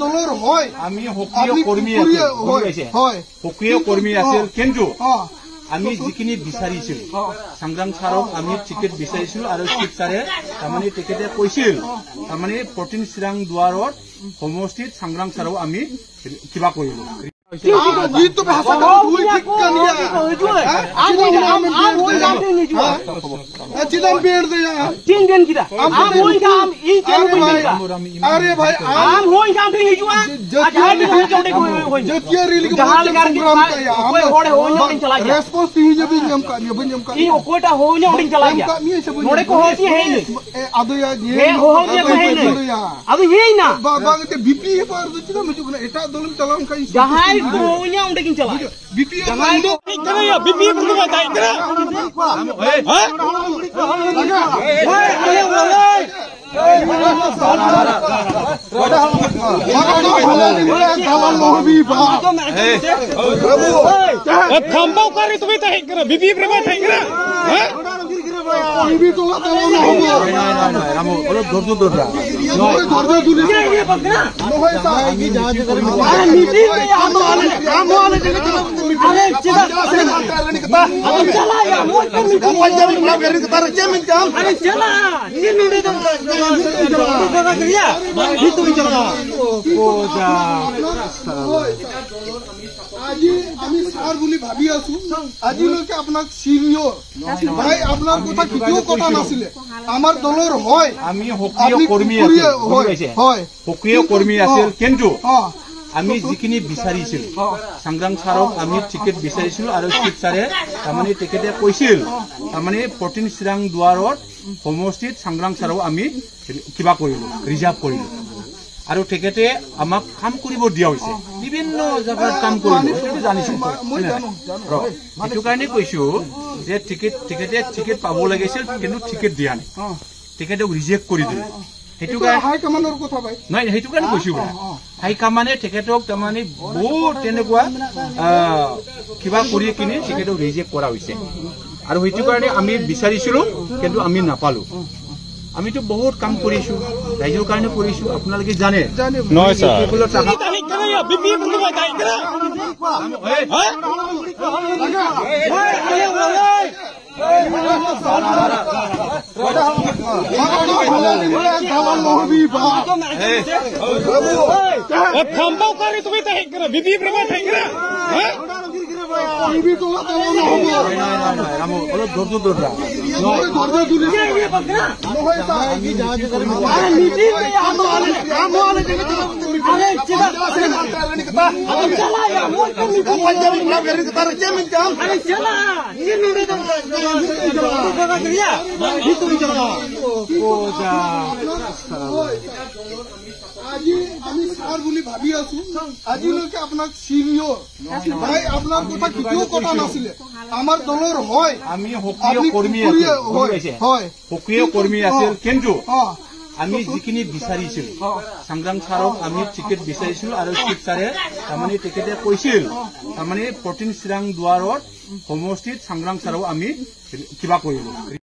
দলৰ হয় আমি সক্ৰিয় কৰ্মী সক্ৰিয় কৰ্মী আছিল কিন্তু আমি যিখিনি বিচাৰিছিলো সংগ্ৰাম ছাৰক আমি টিকেট বিচাৰিছিলো আৰু চিফ ছাৰে তাৰমানে তেখেতে কৈছিল তাৰমানে প্ৰতিন চিৰাং দুৱাৰত সমষ্টিত সংগ্ৰাম ছাৰক আমি কিবা কৰিলো আজি আমি ছাৰ বুলি ভাবি আছো আজিলৈকে আপোনাক চিনিয়ৰ ভাই আপোনাৰ কথা কেতিয়াও কথা নাছিলে আমাৰ দলৰ হয় আমি সক্ৰিয় কৰ্মী সক্ৰিয় কৰ্মী আছিল কিন্তু আমি যিখিনি বিচাৰিছিলো সংগ্ৰাম ছাৰক আমি টিকেট বিচাৰিছিলো আৰু চিফ ছাৰে তাৰমানে তেখেতে কৈছিল তাৰমানে প্ৰতিন চিৰাং দুৱাৰত সমষ্টিত সংগ্ৰাম ছাৰক আমি কিবা কৰিলো ৰিজাৰ্ভ কৰিলো আৰু তেখেতে আমাক কাম কৰিব দিয়া হৈছে বিভিন্ন জাগাত কাম কৰিব জানিছো সেইটো কাৰণে কৈছো যে টিকেট পাব লাগিছিল কিন্তু টিকেট দিয়া নাই তেখেতক ৰিজেক্ট কৰি দিলে সেইটো কাৰণে হাইকমাণ্ডৰ কথা ভাই নহয় সেইটো কাৰণে কৈছো হাইকমাণ্ডে তেখেতক তাৰমানে বহুত তেনেকুৱা কিবা কৰি কিনে তেখেতক ৰিজেক্ট কৰা হৈছে আৰু সেইটো কাৰণে আমি বিচাৰিছিলো কিন্তু আমি নাপালো আমিতো বহুত কাম কৰিছো ৰাইজৰ কাৰণে কৰিছো আপোনালোকে জানে নহয় স্যাৰ আজি আমি ছাৰ বুলি ভাবি আছো আজিলৈকে আপোনাক চিনিয়ৰ ভাই আপোনাৰ কথা কেতিয়াও কথা নাছিলে আমাৰ দলৰ হয় আমি সক্ৰিয় কৰ্মী আছিল কিন্তু আমি যিখিনি বিচাৰিছিলো সংগ্ৰাম ছাৰক আমি টিকেট বিচাৰিছিলো আৰু চিফ ছাৰে তাৰমানে তেখেতে কৈছিল তাৰমানে প্ৰতিন চিৰাং দুৱাৰত সমষ্টিত সংগ্ৰাম ছাৰক আমি কিবা কৰিলো